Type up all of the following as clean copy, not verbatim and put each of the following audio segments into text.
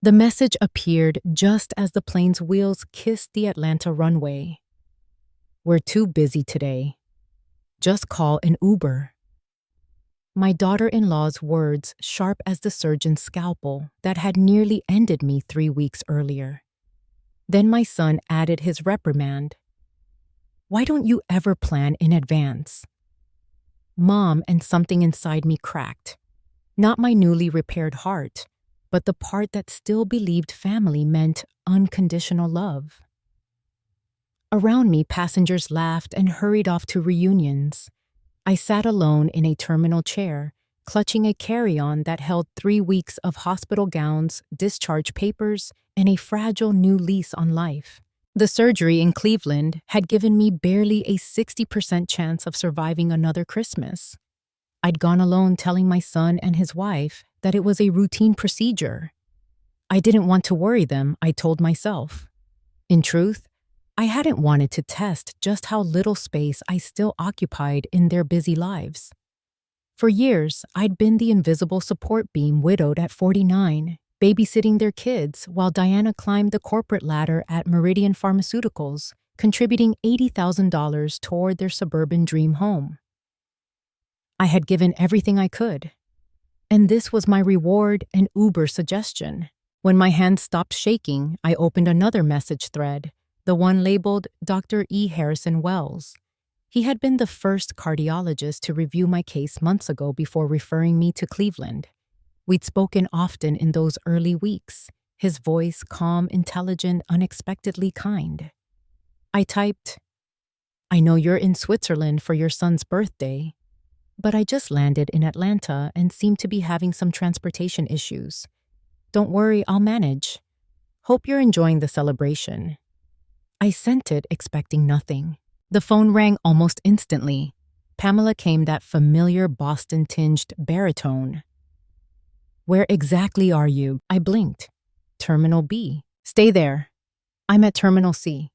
The message appeared just as the plane's wheels kissed the Atlanta runway. "We're too busy today. Just call an Uber." My daughter-in-law's words sharp as the surgeon's scalpel that had nearly ended me 3 weeks earlier. Then my son added his reprimand. "Why don't you ever plan in advance?" Mom, and something inside me cracked. Not my newly repaired heart, but the part that still believed family meant unconditional love. Around me, passengers laughed and hurried off to reunions. I sat alone in a terminal chair, clutching a carry-on that held 3 weeks of hospital gowns, discharge papers, and a fragile new lease on life. The surgery in Cleveland had given me barely a 60% chance of surviving another Christmas. I'd gone alone, telling my son and his wife that it was a routine procedure. I didn't want to worry them, I told myself. In truth, I hadn't wanted to test just how little space I still occupied in their busy lives. For years, I'd been the invisible support beam, widowed at 49, babysitting their kids while Diana climbed the corporate ladder at Meridian Pharmaceuticals, contributing $80,000 toward their suburban dream home. I had given everything I could. And this was my reward, an Uber suggestion. When my hands stopped shaking, I opened another message thread, the one labeled Dr. E. Harrison Wells. He had been the first cardiologist to review my case months ago before referring me to Cleveland. We'd spoken often in those early weeks, his voice calm, intelligent, unexpectedly kind. I typed, "I know you're in Switzerland for your son's birthday, but I just landed in Atlanta and seem to be having some transportation issues. Don't worry, I'll manage. Hope you're enjoying the celebration." I sent it, expecting nothing. The phone rang almost instantly. Pamela came, that familiar Boston-tinged baritone. "Where exactly are you?" I blinked. "Terminal B." "Stay there. I'm at Terminal C.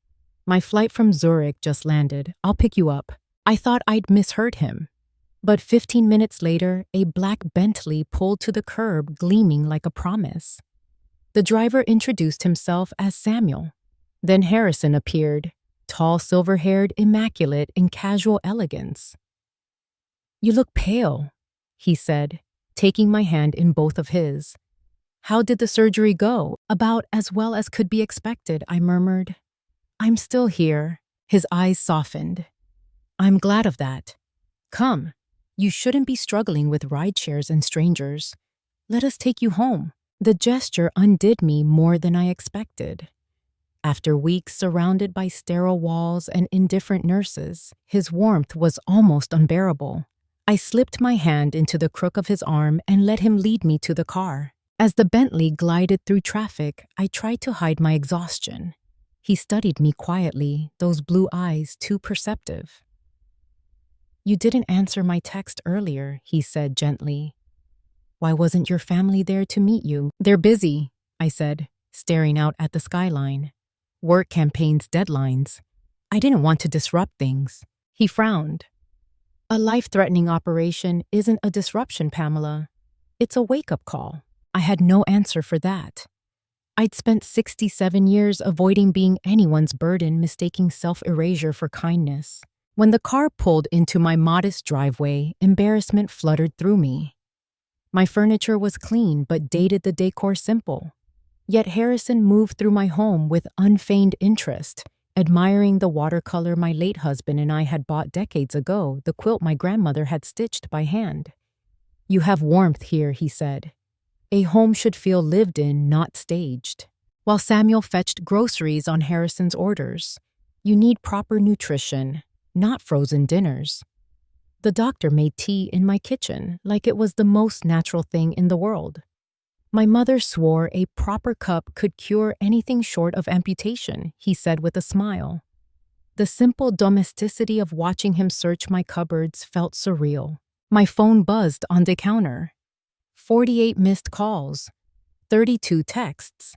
My flight from Zurich just landed. I'll pick you up." I thought I'd misheard him. But 15 minutes later, a black Bentley pulled to the curb, gleaming like a promise. The driver introduced himself as Samuel. Then Harrison appeared, tall, silver-haired, immaculate in casual elegance. "You look pale," he said, taking my hand in both of his. "How did the surgery go?" "About as well as could be expected," I murmured. "I'm still here." His eyes softened. "I'm glad of that. Come. You shouldn't be struggling with ride shares and strangers. Let us take you home." The gesture undid me more than I expected. After weeks surrounded by sterile walls and indifferent nurses, his warmth was almost unbearable. I slipped my hand into the crook of his arm and let him lead me to the car. As the Bentley glided through traffic, I tried to hide my exhaustion. He studied me quietly, those blue eyes too perceptive. "You didn't answer my text earlier," he said gently. "Why wasn't your family there to meet you?" "They're busy," I said, staring out at the skyline. "Work campaigns, deadlines. I didn't want to disrupt things." He frowned. "A life-threatening operation isn't a disruption, Pamela. It's a wake-up call." I had no answer for that. I'd spent 67 years avoiding being anyone's burden, mistaking self-erasure for kindness. When the car pulled into my modest driveway, embarrassment fluttered through me. My furniture was clean but dated, the decor simple. Yet Harrison moved through my home with unfeigned interest, admiring the watercolor my late husband and I had bought decades ago, the quilt my grandmother had stitched by hand. "You have warmth here," he said. "A home should feel lived in, not staged." While Samuel fetched groceries on Harrison's orders, "You need proper nutrition, not frozen dinners." The doctor made tea in my kitchen like it was the most natural thing in the world. My mother swore a proper cup could cure anything short of amputation, he said with a smile. The simple domesticity of watching him search my cupboards felt surreal. My phone buzzed on the counter. 48 missed calls, 32 texts,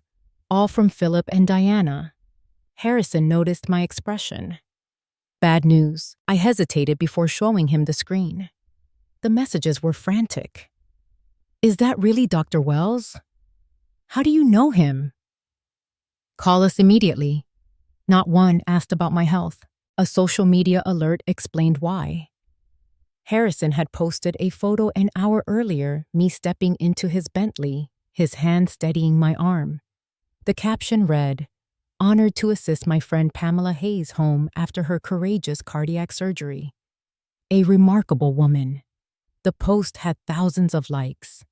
all from Philip and Diana. Harrison noticed my expression. "Bad news." I hesitated before showing him the screen. The messages were frantic. "Is that really Dr. Wells?" How do you know him? Call us immediately. Not one asked about my health. A social media alert explained why. Harrison had posted a photo an hour earlier, me stepping into his Bentley, his hand steadying my arm. The caption read, "Honored to assist my friend Pamela Hayes home after her courageous cardiac surgery." A remarkable woman. The post had thousands of likes.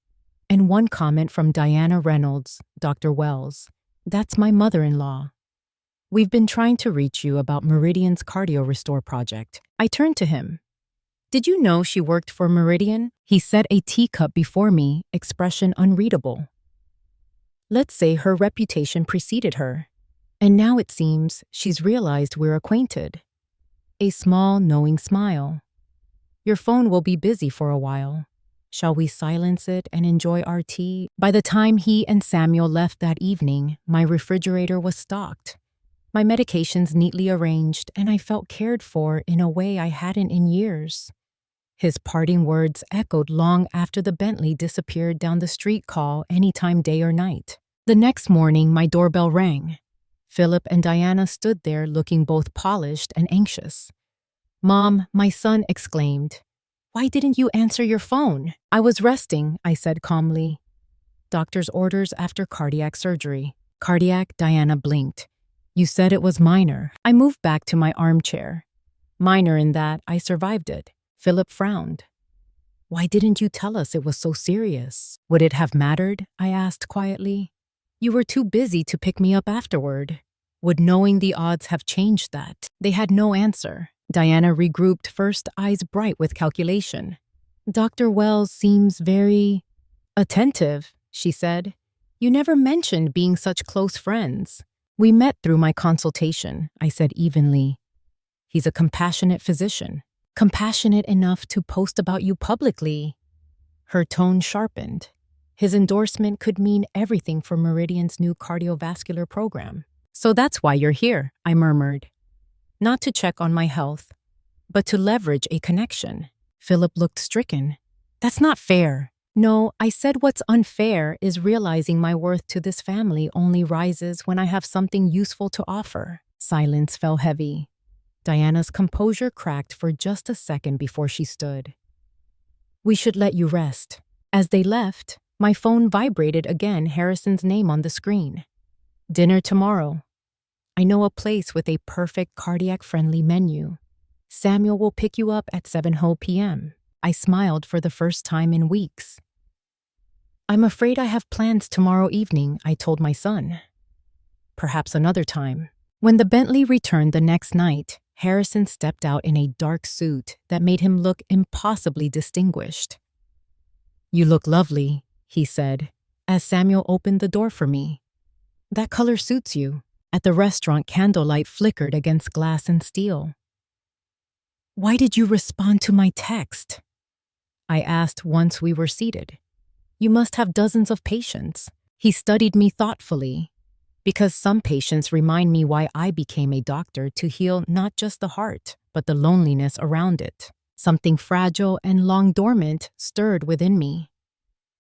And one comment from Diana Reynolds, Dr. Wells, "That's my mother-in-law. We've been trying to reach you about Meridian's Cardio Restore project." I turned to him. "Did you know she worked for Meridian?" He set a teacup before me, expression unreadable. Let's say her reputation preceded her. And now it seems she's realized we're acquainted. A small, knowing smile. "Your phone will be busy for a while. Shall we silence it and enjoy our tea?" By the time he and Samuel left that evening, my refrigerator was stocked. My medications neatly arranged, and I felt cared for in a way I hadn't in years. His parting words echoed long after the Bentley disappeared down the street call anytime day or night. The next morning, my doorbell rang. Philip and Diana stood there looking both polished and anxious. "Mom," my son exclaimed, "why didn't you answer your phone?" "I was resting," I said calmly. "Doctor's orders after cardiac surgery." "Cardiac?" Diana blinked. "You said it was minor." I moved back to my armchair. "Minor in that I survived it." Philip frowned. "Why didn't you tell us it was so serious?" "Would it have mattered?" I asked quietly. "You were too busy to pick me up afterward." "Would knowing the odds have changed that?" They had no answer. Diana regrouped, first eyes bright with calculation. "Dr. Wells seems very attentive," she said. "You never mentioned being such close friends." "We met through my consultation," I said evenly. "He's a compassionate physician. Compassionate enough to post about you publicly." Her tone sharpened. His endorsement could mean everything for Meridian's new cardiovascular program. "So that's why you're here," I murmured. "Not to check on my health, but to leverage a connection." Philip looked stricken. "That's not fair." "No, I said what's unfair is realizing my worth to this family only rises when I have something useful to offer." Silence fell heavy. Diana's composure cracked for just a second before she stood. "We should let you rest." As they left, my phone vibrated again, Harrison's name on the screen. "Dinner tomorrow. I know a place with a perfect cardiac-friendly menu. Samuel will pick you up at 7 p.m. I smiled for the first time in weeks. "I'm afraid I have plans tomorrow evening," I told my son. "Perhaps another time." When the Bentley returned the next night, Harrison stepped out in a dark suit that made him look impossibly distinguished. "You look lovely," he said, as Samuel opened the door for me. "That color suits you." At the restaurant, candlelight flickered against glass and steel. "Why did you respond to my text?" I asked once we were seated. "You must have dozens of patients." He studied me thoughtfully. "Because some patients remind me why I became a doctor, to heal not just the heart, but the loneliness around it." Something fragile and long dormant stirred within me.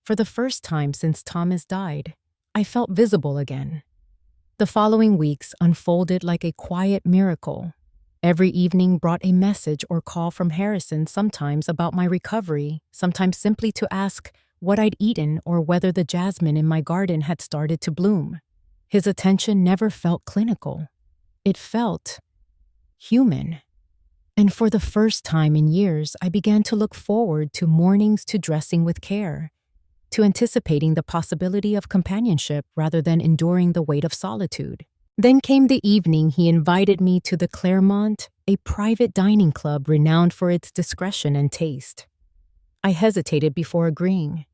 For the first time since Thomas died, I felt visible again. The following weeks unfolded like a quiet miracle. Every evening brought a message or call from Harrison, sometimes about my recovery, sometimes simply to ask what I'd eaten or whether the jasmine in my garden had started to bloom. His attention never felt clinical. It felt human. And for the first time in years, I began to look forward to mornings, to dressing with care, to anticipating the possibility of companionship rather than enduring the weight of solitude. Then came the evening he invited me to the Claremont, a private dining club renowned for its discretion and taste. I hesitated before agreeing.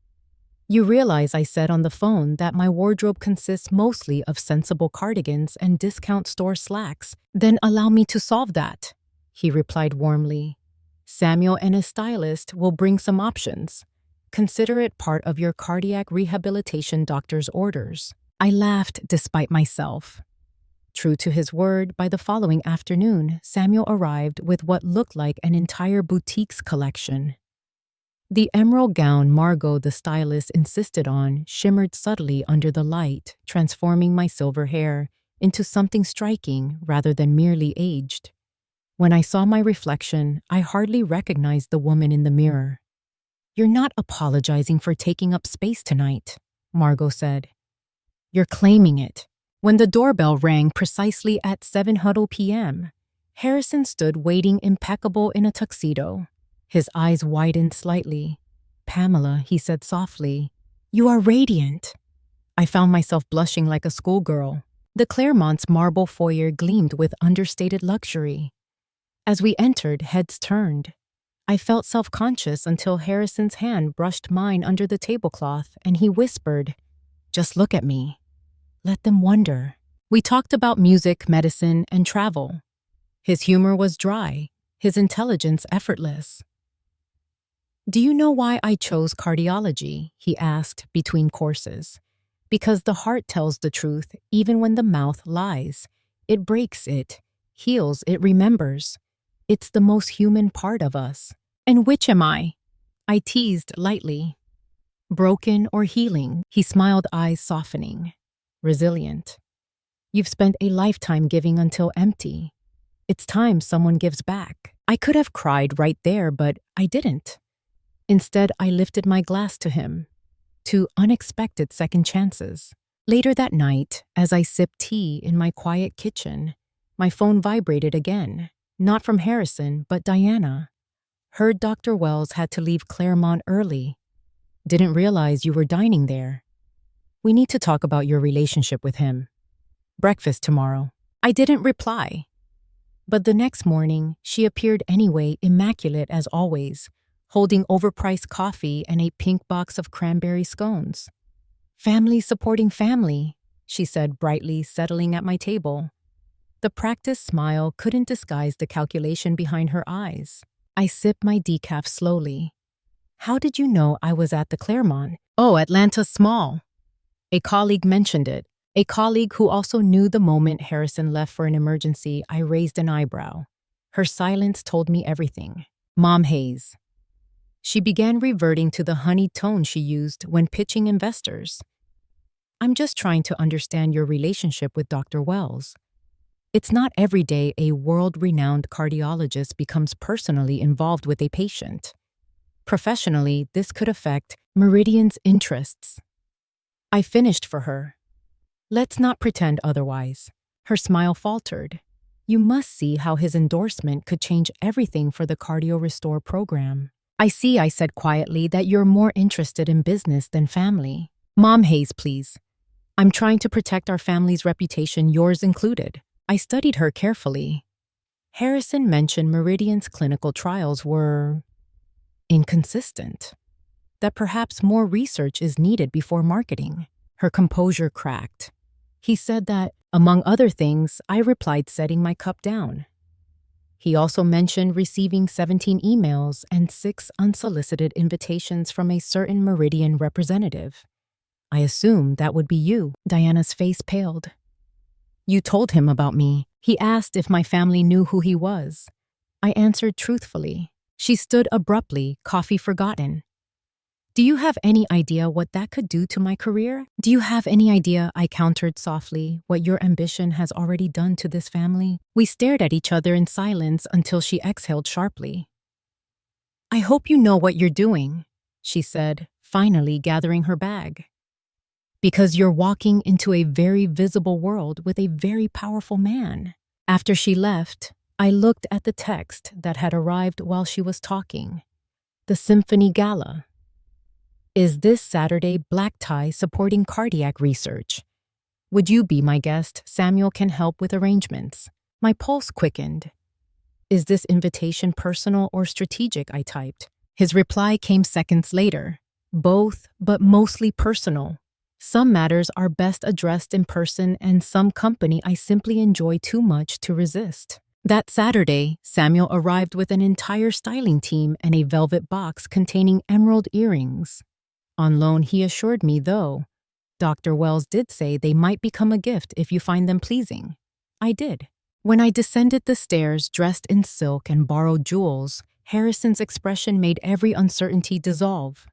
"You realize," I said on the phone, "that my wardrobe consists mostly of sensible cardigans and discount store slacks." "Then allow me to solve that," he replied warmly. "Samuel and his stylist will bring some options. Consider it part of your cardiac rehabilitation doctor's orders." I laughed despite myself. True to his word, by the following afternoon, Samuel arrived with what looked like an entire boutique's collection. The emerald gown Margot the stylist insisted on shimmered subtly under the light, transforming my silver hair into something striking rather than merely aged. When I saw my reflection, I hardly recognized the woman in the mirror. "You're not apologizing for taking up space tonight," Margot said. "You're claiming it." When the doorbell rang precisely at 7:00 p.m., Harrison stood waiting, impeccable in a tuxedo. His eyes widened slightly. "Pamela," he said softly, "you are radiant." I found myself blushing like a schoolgirl. The Claremont's marble foyer gleamed with understated luxury. As we entered, heads turned. I felt self-conscious until Harrison's hand brushed mine under the tablecloth and he whispered, "Just look at me. Let them wonder." We talked about music, medicine, and travel. His humor was dry, his intelligence effortless. "Do you know why I chose cardiology?" he asked between courses. "Because the heart tells the truth even when the mouth lies. It breaks, it heals, it remembers. It's the most human part of us." "And which am I?" I teased lightly. "Broken or healing?" He smiled, eyes softening. "Resilient. You've spent a lifetime giving until empty. It's time someone gives back." I could have cried right there, but I didn't. Instead, I lifted my glass to him, to unexpected second chances. Later that night, as I sipped tea in my quiet kitchen, my phone vibrated again, not from Harrison, but Diana. "Heard Dr. Wells had to leave Claremont early. Didn't realize you were dining there. We need to talk about your relationship with him. Breakfast tomorrow." I didn't reply. But the next morning, she appeared anyway, immaculate as always, holding overpriced coffee and a pink box of cranberry scones. "Family supporting family," she said brightly, settling at my table. The practiced smile couldn't disguise the calculation behind her eyes. I sipped my decaf slowly. "How did you know I was at the Claremont?" "Oh, Atlanta's small." A colleague mentioned it. A colleague who also knew the moment Harrison left for an emergency. I raised an eyebrow. Her silence told me everything. "Mom Hayes." She began reverting to the honeyed tone she used when pitching investors. "I'm just trying to understand your relationship with Dr. Wells. It's not every day a world-renowned cardiologist becomes personally involved with a patient. Professionally, this could affect Meridian's interests." I finished for her. "Let's not pretend otherwise." Her smile faltered. "You must see how his endorsement could change everything for the Cardio Restore program." "I see," I said quietly, "that you're more interested in business than family." "Mom Hayes, please. I'm trying to protect our family's reputation, yours included." I studied her carefully. Harrison mentioned Meridian's clinical trials were inconsistent, that perhaps more research is needed before marketing. Her composure cracked. He said that, among other things, I replied, setting my cup down. He also mentioned receiving 17 emails and 6 unsolicited invitations from a certain Meridian representative. I assumed that would be you. Diana's face paled. "You told him about me." He asked if my family knew who he was. I answered truthfully. She stood abruptly, coffee forgotten. "Do you have any idea what that could do to my career?" "Do you have any idea," I countered softly, "what your ambition has already done to this family?" We stared at each other in silence until she exhaled sharply. "I hope you know what you're doing," she said, finally gathering her bag. "Because you're walking into a very visible world with a very powerful man." After she left, I looked at the text that had arrived while she was talking. The Symphony Gala. "Is this Saturday black tie supporting cardiac research? Would you be my guest? Samuel can help with arrangements." My pulse quickened. "Is this invitation personal or strategic?" I typed. His reply came seconds later. "Both, but mostly personal. Some matters are best addressed in person, and some company I simply enjoy too much to resist." That Saturday, Samuel arrived with an entire styling team and a velvet box containing emerald earrings. On loan, he assured me, though. Dr. Wells did say they might become a gift if you find them pleasing. I did. When I descended the stairs dressed in silk and borrowed jewels, Harrison's expression made every uncertainty dissolve.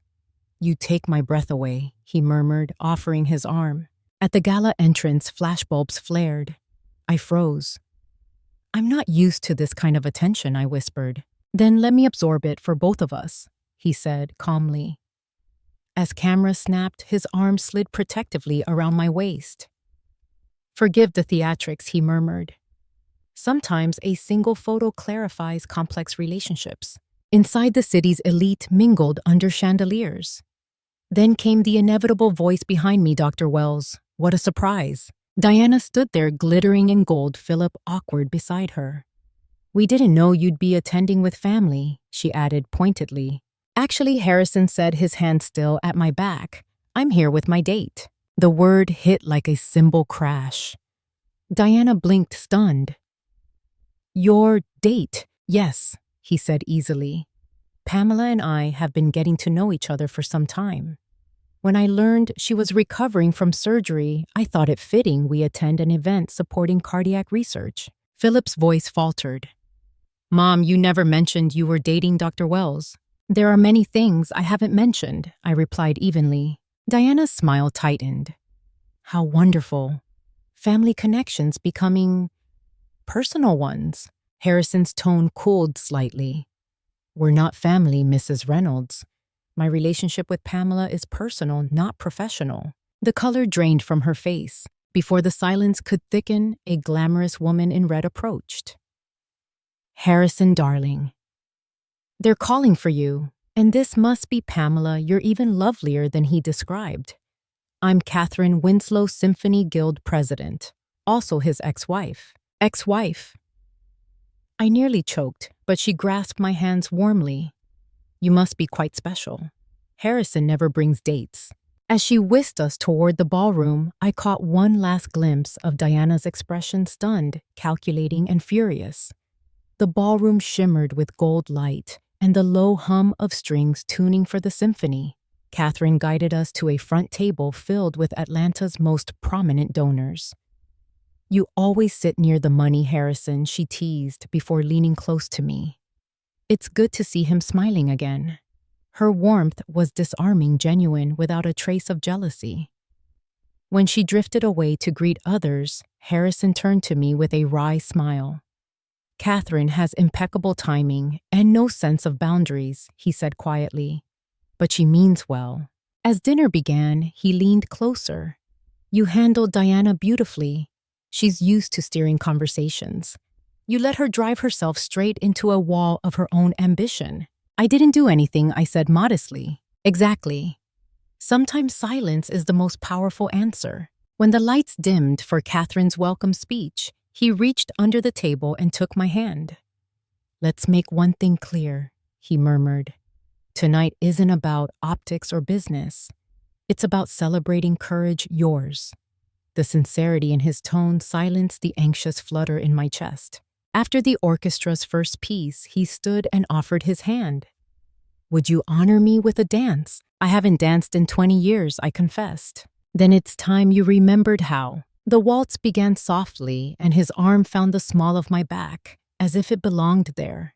"You take my breath away," he murmured, offering his arm. At the gala entrance, flashbulbs flared. I froze. "I'm not used to this kind of attention," I whispered. "Then let me absorb it for both of us," he said calmly. As cameras snapped, his arm slid protectively around my waist. "Forgive the theatrics," he murmured. "Sometimes a single photo clarifies complex relationships." Inside the city's elite mingled under chandeliers. Then came the inevitable voice behind me, "Dr. Wells. What a surprise." Diana stood there glittering in gold, Philip awkward beside her. "We didn't know you'd be attending with family," she added pointedly. "Actually," Harrison said, his hand still at my back, "I'm here with my date." The word hit like a cymbal crash. Diana blinked, stunned. "Your date?" "Yes," he said easily. "Pamela and I have been getting to know each other for some time. When I learned she was recovering from surgery, I thought it fitting we attend an event supporting cardiac research." Philip's voice faltered. "Mom, you never mentioned you were dating Dr. Wells." "There are many things I haven't mentioned," I replied evenly. Diana's smile tightened. "How wonderful. Family connections becoming personal ones." Harrison's tone cooled slightly. "We're not family, Mrs. Reynolds. My relationship with Pamela is personal, not professional." The color drained from her face. Before the silence could thicken, a glamorous woman in red approached. "Harrison, darling. They're calling for you. And this must be Pamela. You're even lovelier than he described. I'm Catherine, Winslow Symphony Guild president. Also his ex-wife." "Ex-wife?" I nearly choked, but she grasped my hands warmly. "You must be quite special. Harrison never brings dates." As she whisked us toward the ballroom, I caught one last glimpse of Diana's expression, stunned, calculating, and furious. The ballroom shimmered with gold light and the low hum of strings tuning for the symphony. Catherine guided us to a front table filled with Atlanta's most prominent donors. "You always sit near the money, Harrison," she teased before leaning close to me. It's good to see him smiling again. Her warmth was disarming, genuine, without a trace of jealousy. When she drifted away to greet others, Harrison turned to me with a wry smile. "Catherine has impeccable timing and no sense of boundaries," he said quietly. "But she means well." As dinner began, he leaned closer. "You handled Diana beautifully. She's used to steering conversations. You let her drive herself straight into a wall of her own ambition." "I didn't do anything," I said modestly. "Exactly. Sometimes silence is the most powerful answer." When the lights dimmed for Catherine's welcome speech, he reached under the table and took my hand. "Let's make one thing clear," he murmured. "Tonight isn't about optics or business. It's about celebrating courage, yours." The sincerity in his tone silenced the anxious flutter in my chest. After the orchestra's first piece, he stood and offered his hand. "Would you honor me with a dance?" "I haven't danced in 20 years, I confessed." "Then it's time you remembered how." The waltz began softly, and his arm found the small of my back, as if it belonged there.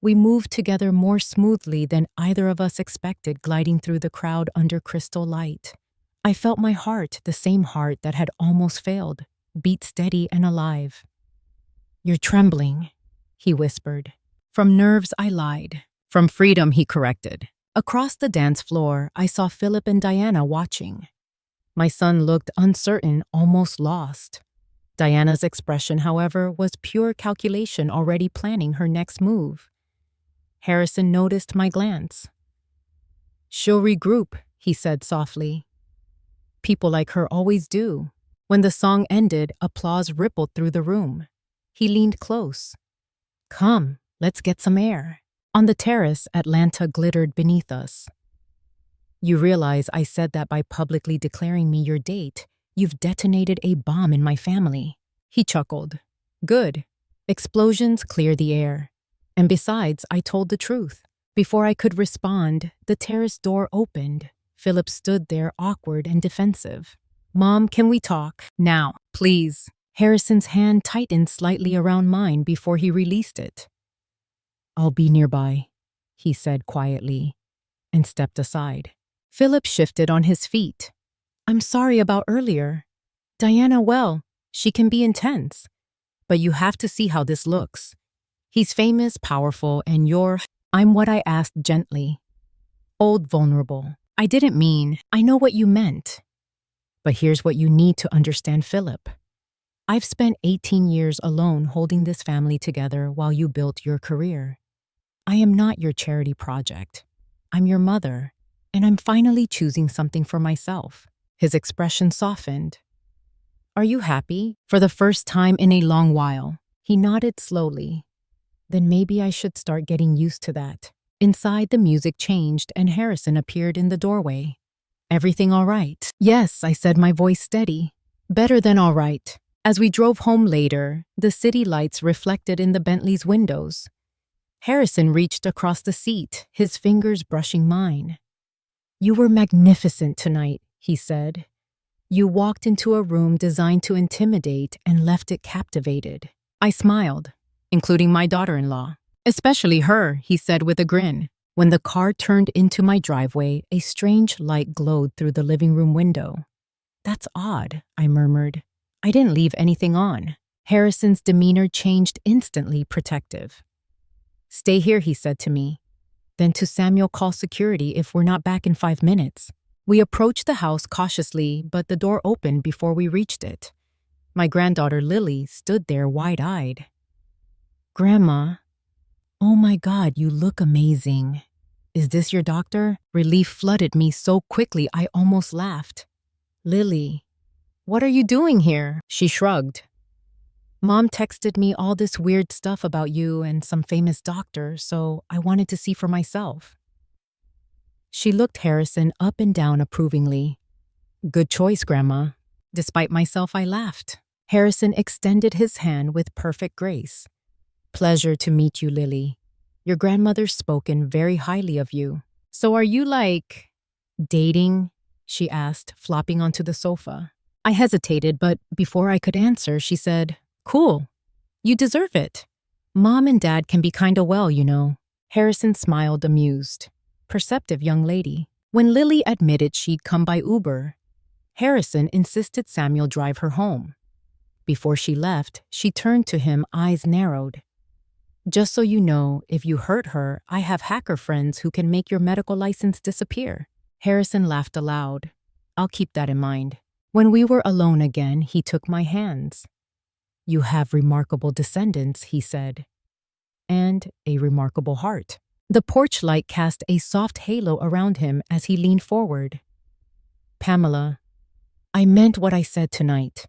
We moved together more smoothly than either of us expected, gliding through the crowd under crystal light. I felt my heart, the same heart that had almost failed, beat steady and alive. "You're trembling," he whispered. "From nerves," I lied. "From freedom," he corrected. Across the dance floor, I saw Philip and Diana watching. My son looked uncertain, almost lost. Diana's expression, however, was pure calculation, already planning her next move. Harrison noticed my glance. "She'll regroup," he said softly. "People like her always do." When the song ended, applause rippled through the room. He leaned close. "Come, let's get some air." On the terrace, Atlanta glittered beneath us. "You realize I said that by publicly declaring me your date, you've detonated a bomb in my family." He chuckled. "Good. Explosions clear the air. And besides, I told the truth." Before I could respond, the terrace door opened. Philip stood there, awkward and defensive. "Mom, can we talk? Now, please." Harrison's hand tightened slightly around mine before he released it. "I'll be nearby." he said quietly, and stepped aside. Philip shifted on his feet. I'm sorry about earlier. Diana, well, she can be intense, but you have to see how this looks. He's famous, powerful, and I'm what I asked gently. Old, vulnerable. I didn't mean, I know what you meant. But here's what you need to understand, Philip. I've spent 18 years alone holding this family together while you built your career. I am not your charity project. I'm your mother, and I'm finally choosing something for myself. His expression softened. Are you happy? For the first time in a long while, he nodded slowly. Then maybe I should start getting used to that. Inside, the music changed and Harrison appeared in the doorway. Everything all right? Yes, I said, my voice steady. Better than all right. As we drove home later, the city lights reflected in the Bentley's windows. Harrison reached across the seat, his fingers brushing mine. You were magnificent tonight, he said. You walked into a room designed to intimidate and left it captivated. I smiled, including my daughter-in-law. Especially her, he said with a grin. When the car turned into my driveway, a strange light glowed through the living room window. That's odd, I murmured. I didn't leave anything on. Harrison's demeanor changed instantly protective. Stay here, he said to me. Then to Samuel, call security if we're not back in 5 minutes. We approached the house cautiously, but the door opened before we reached it. My granddaughter Lily stood there wide-eyed. Grandma, oh my God, you look amazing. Is this your doctor? Relief flooded me so quickly I almost laughed. Lily, what are you doing here? She shrugged. Mom texted me all this weird stuff about you and some famous doctor, so I wanted to see for myself. She looked Harrison up and down approvingly. Good choice, Grandma. Despite myself, I laughed. Harrison extended his hand with perfect grace. Pleasure to meet you, Lily. Your grandmother's spoken very highly of you. So are you dating? She asked, flopping onto the sofa. I hesitated, but before I could answer, she said, Cool. You deserve it. Mom and Dad can be kinda well, you know. Harrison smiled, amused. Perceptive young lady. When Lily admitted she'd come by Uber, Harrison insisted Samuel drive her home. Before she left, she turned to him, eyes narrowed. Just so you know, if you hurt her, I have hacker friends who can make your medical license disappear. Harrison laughed aloud. I'll keep that in mind. When we were alone again, he took my hands. You have remarkable descendants, he said. And a remarkable heart. The porch light cast a soft halo around him as he leaned forward. Pamela, I meant what I said tonight.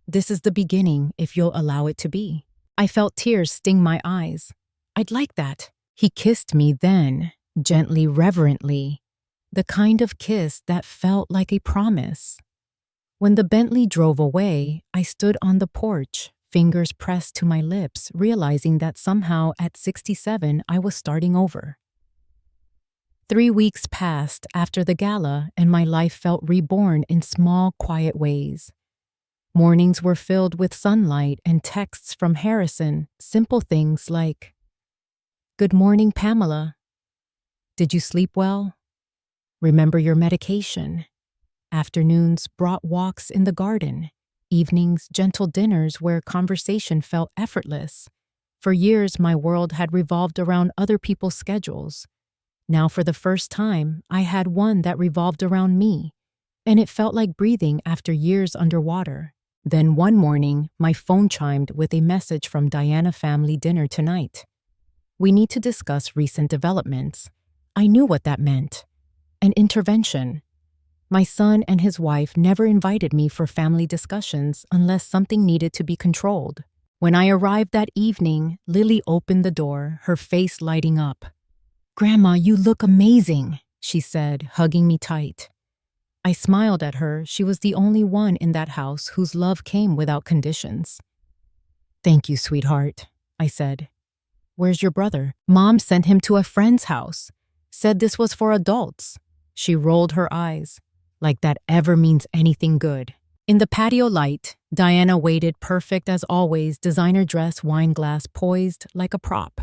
This is the beginning, if you'll allow it to be. I felt tears sting my eyes. I'd like that. He kissed me then, gently, reverently, the kind of kiss that felt like a promise. When the Bentley drove away, I stood on the porch, fingers pressed to my lips, realizing that somehow at 67 I was starting over. 3 weeks passed after the gala, and my life felt reborn in small, quiet ways. Mornings were filled with sunlight and texts from Harrison, simple things like, Good morning, Pamela. Did you sleep well? Remember your medication. Afternoons brought walks in the garden. Evenings, gentle dinners where conversation felt effortless. For years, my world had revolved around other people's schedules. Now, for the first time, I had one that revolved around me, and it felt like breathing after years underwater. Then one morning, my phone chimed with a message from Diana family dinner tonight. We need to discuss recent developments. I knew what that meant. An intervention. My son and his wife never invited me for family discussions unless something needed to be controlled. When I arrived that evening, Lily opened the door, her face lighting up. Grandma, you look amazing, she said, hugging me tight. I smiled at her. She was the only one in that house whose love came without conditions. Thank you, sweetheart, I said. Where's your brother? Mom sent him to a friend's house. Said this was for adults. She rolled her eyes. Like that ever means anything good. In the patio light, Diana waited, perfect as always, designer dress, wine glass poised like a prop.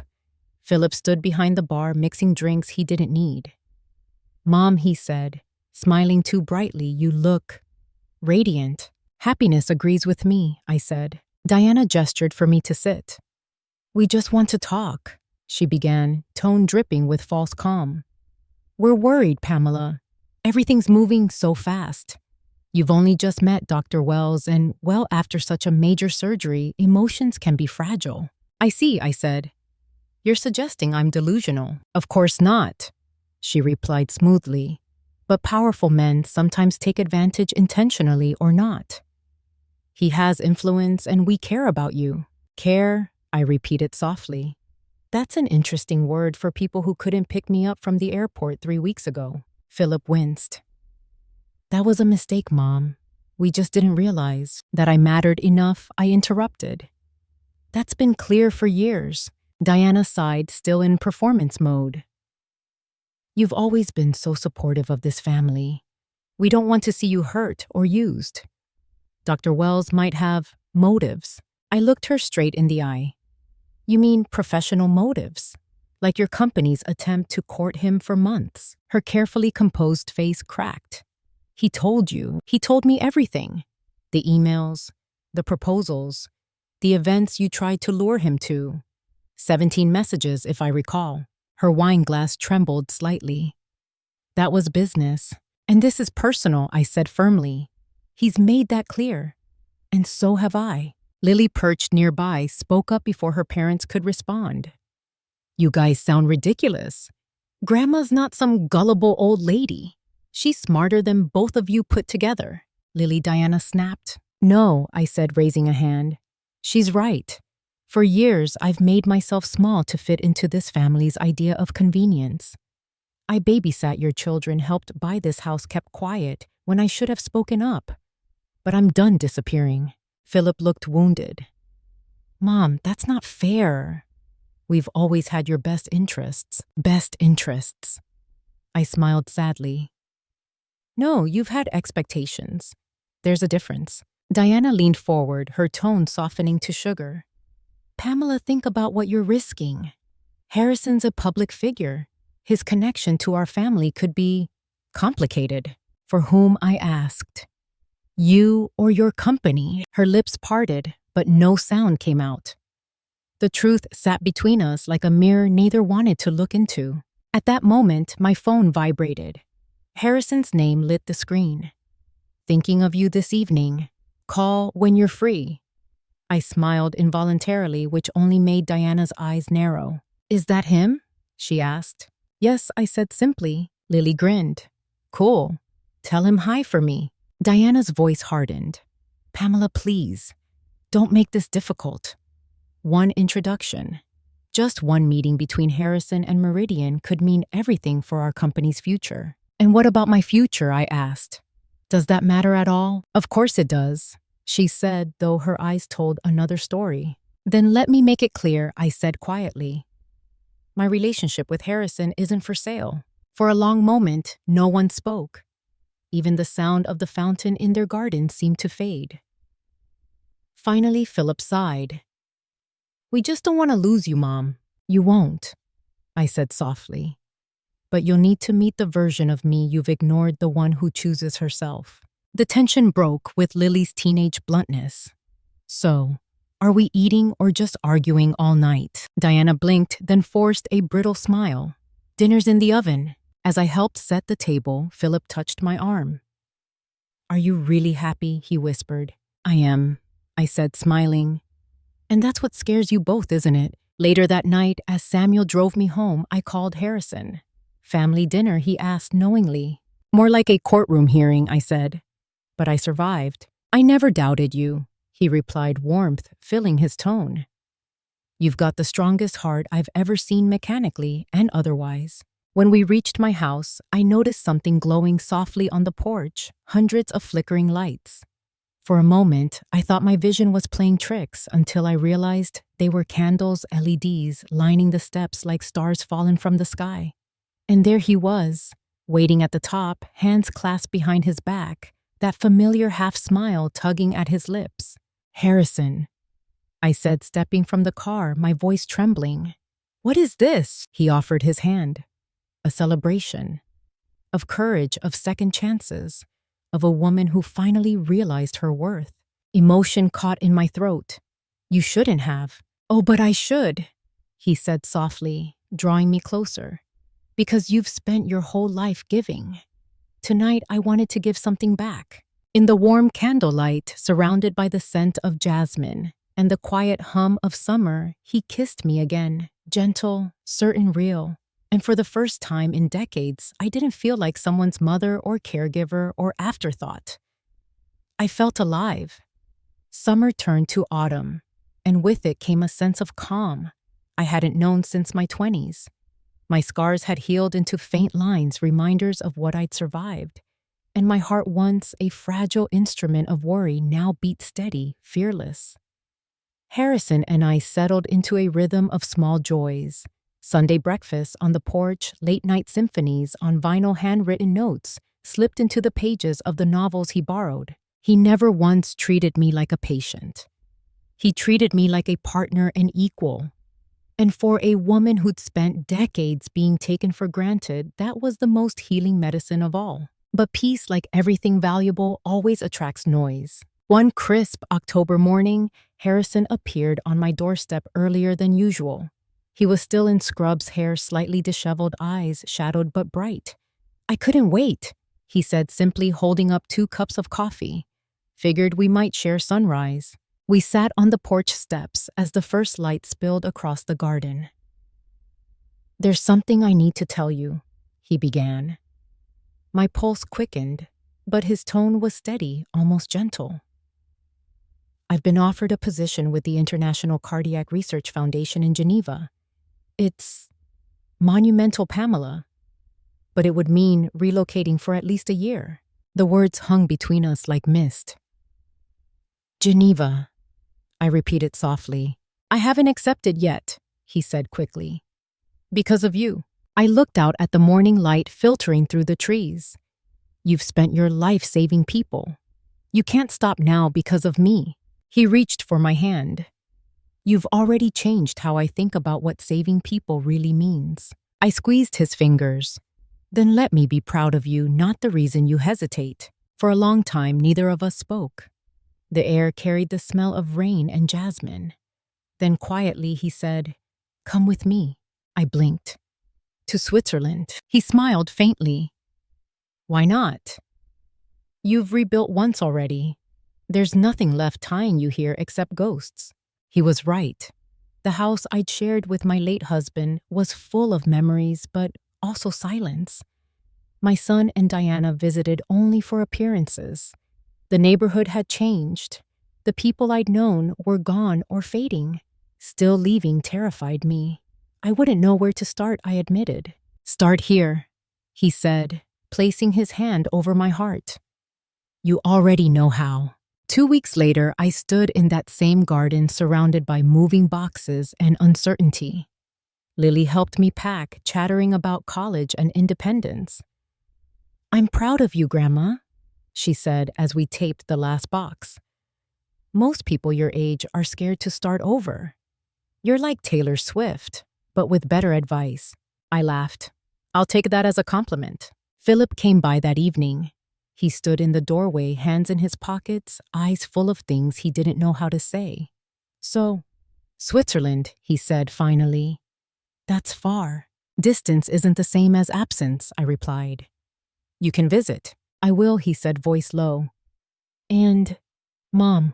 Philip stood behind the bar mixing drinks he didn't need. "Mom," he said, smiling too brightly, "you look radiant." "Happiness agrees with me," I said. Diana gestured for me to sit. "We just want to talk," she began, tone dripping with false calm. "We're worried, Pamela. Everything's moving so fast. You've only just met Dr. Wells, and, well, after such a major surgery, emotions can be fragile." "I see," I said. "You're suggesting I'm delusional." "Of course not," she replied smoothly. "But powerful men sometimes take advantage intentionally or not. He has influence and we care about you." "Care," I repeated softly. "That's an interesting word for people who couldn't pick me up from the airport 3 weeks ago." Philip winced. "That was a mistake, Mom. We just didn't realize that I mattered enough," I interrupted. "That's been clear for years." Diana sighed, still in performance mode. "You've always been so supportive of this family. We don't want to see you hurt or used. Dr. Wells might have motives." I looked her straight in the eye. "You mean professional motives? Like your company's attempt to court him for months?" Her carefully composed face cracked. "He told you. He told me everything. The emails, the proposals, the events you tried to lure him to. 17 messages, if I recall." Her wine glass trembled slightly. "That was business. And this is personal," I said firmly. "He's made that clear. And so have I." Lily, perched nearby, spoke up before her parents could respond. "You guys sound ridiculous. Grandma's not some gullible old lady. She's smarter than both of you put together." Lily Diana snapped. "No," I said, raising a hand. "She's right. For years, I've made myself small to fit into this family's idea of convenience. I babysat your children, helped buy this house, kept quiet when I should have spoken up. But I'm done disappearing." Philip looked wounded. "Mom, that's not fair. We've always had your best interests." "Best interests." I smiled sadly. "No, you've had expectations. There's a difference." Diana leaned forward, her tone softening to sugar. "Pamela, think about what you're risking. Harrison's a public figure. His connection to our family could be complicated." "For whom?" I asked. "You or your company?" Her lips parted, but no sound came out. The truth sat between us like a mirror neither wanted to look into. At that moment, my phone vibrated. Harrison's name lit the screen. "Thinking of you this evening. Call when you're free." I smiled involuntarily, which only made Diana's eyes narrow. "Is that him?" she asked. "Yes," I said simply. Lily grinned. "Cool. Tell him hi for me." Diana's voice hardened. "Pamela, please. Don't make this difficult. One introduction. Just one meeting between Harrison and Meridian could mean everything for our company's future." "And what about my future?" I asked. "Does that matter at all?" "Of course it does," she said, though her eyes told another story. "Then let me make it clear," I said quietly. "My relationship with Harrison isn't for sale." For a long moment, no one spoke. Even the sound of the fountain in their garden seemed to fade. Finally, Philip sighed. "We just don't want to lose you, Mom." "You won't," I said softly. "But you'll need to meet the version of me you've ignored, the one who chooses herself." The tension broke with Lily's teenage bluntness. "So, are we eating or just arguing all night?" Diana blinked, then forced a brittle smile. "Dinner's in the oven." As I helped set the table, Philip touched my arm. "Are you really happy?" he whispered. "I am," I said, smiling. "And that's what scares you both, isn't it?" Later that night, as Samuel drove me home, I called Harrison. "Family dinner?" he asked knowingly. "More like a courtroom hearing," I said. "But I survived." "I never doubted you," he replied, warmth filling his tone. "You've got the strongest heart I've ever seen, mechanically and otherwise." When we reached my house, I noticed something glowing softly on the porch, hundreds of flickering lights. For a moment, I thought my vision was playing tricks until I realized they were candles, LEDs, lining the steps like stars fallen from the sky. And there he was, waiting at the top, hands clasped behind his back, that familiar half-smile tugging at his lips. "Harrison," I said, stepping from the car, my voice trembling. "What is this?" He offered his hand. A celebration. Of courage, of second chances. Of a woman who finally realized her worth. Emotion caught in my throat. "You shouldn't have." "Oh, but I should," he said softly, drawing me closer. "Because you've spent your whole life giving. Tonight I wanted to give something back." In the warm candlelight, surrounded by the scent of jasmine and the quiet hum of summer, he kissed me again, gentle, certain, real. And for the first time in decades, I didn't feel like someone's mother or caregiver or afterthought. I felt alive. Summer turned to autumn, and with it came a sense of calm I hadn't known since my 20s. My scars had healed into faint lines, reminders of what I'd survived. And my heart, once a fragile instrument of worry, now beat steady, fearless. Harrison and I settled into a rhythm of small joys. Sunday breakfasts on the porch, late-night symphonies on vinyl handwritten notes slipped into the pages of the novels he borrowed. He never once treated me like a patient. He treated me like a partner and equal. And for a woman who'd spent decades being taken for granted, that was the most healing medicine of all. But peace, like everything valuable, always attracts noise. One crisp October morning, Harrison appeared on my doorstep earlier than usual. He was still in scrubs, hair slightly disheveled, eyes shadowed but bright. "I couldn't wait," he said, simply holding up 2 cups of coffee. "Figured we might share sunrise." We sat on the porch steps as the first light spilled across the garden. "There's something I need to tell you," he began. My pulse quickened, but his tone was steady, almost gentle. "I've been offered a position with the International Cardiac Research Foundation in Geneva. It's monumental, Pamela, but it would mean relocating for at least a year." The words hung between us like mist. "Geneva," I repeated softly. "I haven't accepted yet," he said quickly. "Because of you." I looked out at the morning light filtering through the trees. "You've spent your life saving people. You can't stop now because of me." He reached for my hand. "You've already changed how I think about what saving people really means." I squeezed his fingers. "Then let me be proud of you, not the reason you hesitate." For a long time, neither of us spoke. The air carried the smell of rain and jasmine. Then quietly he said, "Come with me." I blinked. "To Switzerland." He smiled faintly. "Why not? You've rebuilt once already. There's nothing left tying you here except ghosts." He was right. The house I'd shared with my late husband was full of memories, but also silence. My son and Diana visited only for appearances. The neighborhood had changed. The people I'd known were gone or fading. Still leaving terrified me. I wouldn't know where to start, I admitted. "Start here," he said, placing his hand over my heart. "You already know how." 2 weeks later, I stood in that same garden surrounded by moving boxes and uncertainty. Lily helped me pack, chattering about college and independence. "I'm proud of you, Grandma," she said as we taped the last box. "Most people your age are scared to start over. You're like Taylor Swift, but with better advice." I laughed. "I'll take that as a compliment." Philip came by that evening. He stood in the doorway, hands in his pockets, eyes full of things he didn't know how to say. "So, Switzerland," he said finally. "That's far." "Distance isn't the same as absence," I replied. "You can visit." "I will," he said, voice low. "And, Mom,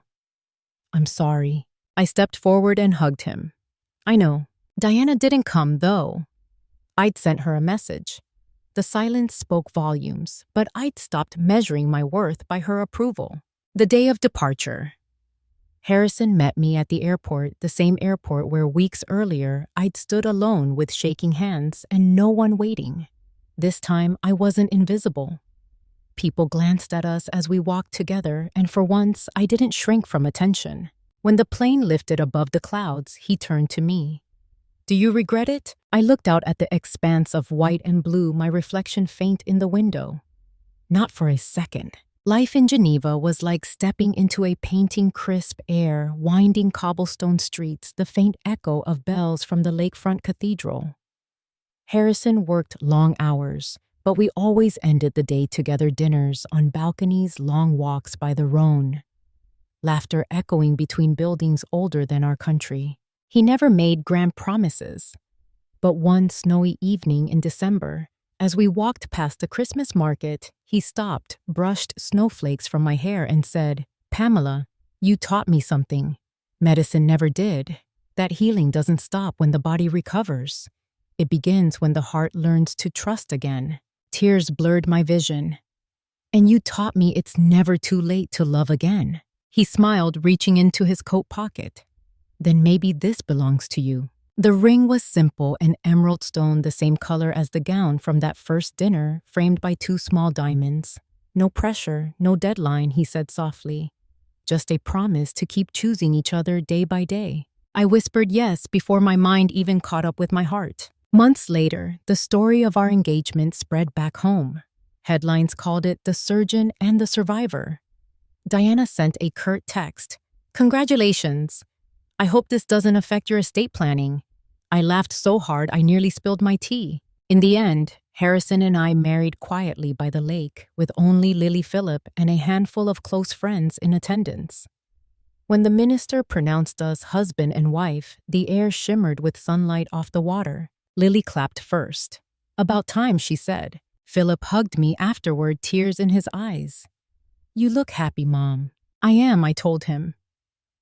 I'm sorry." I stepped forward and hugged him. "I know. Diana didn't come, though. I'd sent her a message." The silence spoke volumes, but I'd stopped measuring my worth by her approval. The day of departure. Harrison met me at the airport, the same airport where weeks earlier I'd stood alone with shaking hands and no one waiting. This time I wasn't invisible. People glanced at us as we walked together, and for once I didn't shrink from attention. When the plane lifted above the clouds, he turned to me. "Do you regret it?" I looked out at the expanse of white and blue, my reflection faint in the window. Not for a second. Life in Geneva was like stepping into a painting crisp air, winding cobblestone streets, the faint echo of bells from the lakefront cathedral. Harrison worked long hours, but we always ended the day together, dinners on balconies, long walks by the Rhone, laughter echoing between buildings older than our country. He never made grand promises, but one snowy evening in December, as we walked past the Christmas market, he stopped, brushed snowflakes from my hair, and said, "Pamela, you taught me something. Medicine never did. That healing doesn't stop when the body recovers. It begins when the heart learns to trust again." Tears blurred my vision. "And you taught me it's never too late to love again." He smiled, reaching into his coat pocket. "Then maybe this belongs to you." The ring was simple, an emerald stone the same color as the gown from that first dinner, framed by 2 small diamonds. "No pressure, no deadline," he said softly. "Just a promise to keep choosing each other day by day." I whispered yes before my mind even caught up with my heart. Months later, the story of our engagement spread back home. Headlines called it "The Surgeon and the Survivor." Diana sent a curt text. "Congratulations. I hope this doesn't affect your estate planning." I laughed so hard I nearly spilled my tea. In the end, Harrison and I married quietly by the lake, with only Lily Phillip and a handful of close friends in attendance. When the minister pronounced us husband and wife, the air shimmered with sunlight off the water. Lily clapped first. "About time," she said. Philip hugged me afterward, tears in his eyes. "You look happy, Mom." "I am," I told him.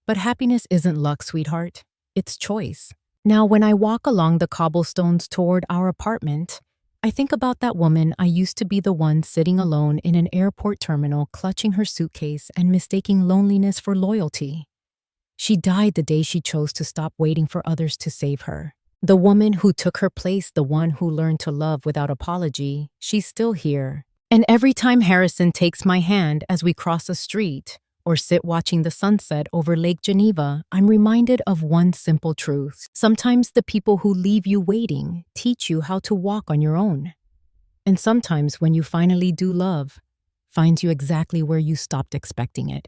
"But happiness isn't luck, sweetheart. It's choice." Now, when I walk along the cobblestones toward our apartment, I think about that woman I used to be, the one sitting alone in an airport terminal, clutching her suitcase and mistaking loneliness for loyalty. She died the day she chose to stop waiting for others to save her. The woman who took her place, the one who learned to love without apology, she's still here. And every time Harrison takes my hand as we cross a street or sit watching the sunset over Lake Geneva, I'm reminded of one simple truth. Sometimes the people who leave you waiting teach you how to walk on your own. And sometimes when you finally do love, finds you exactly where you stopped expecting it.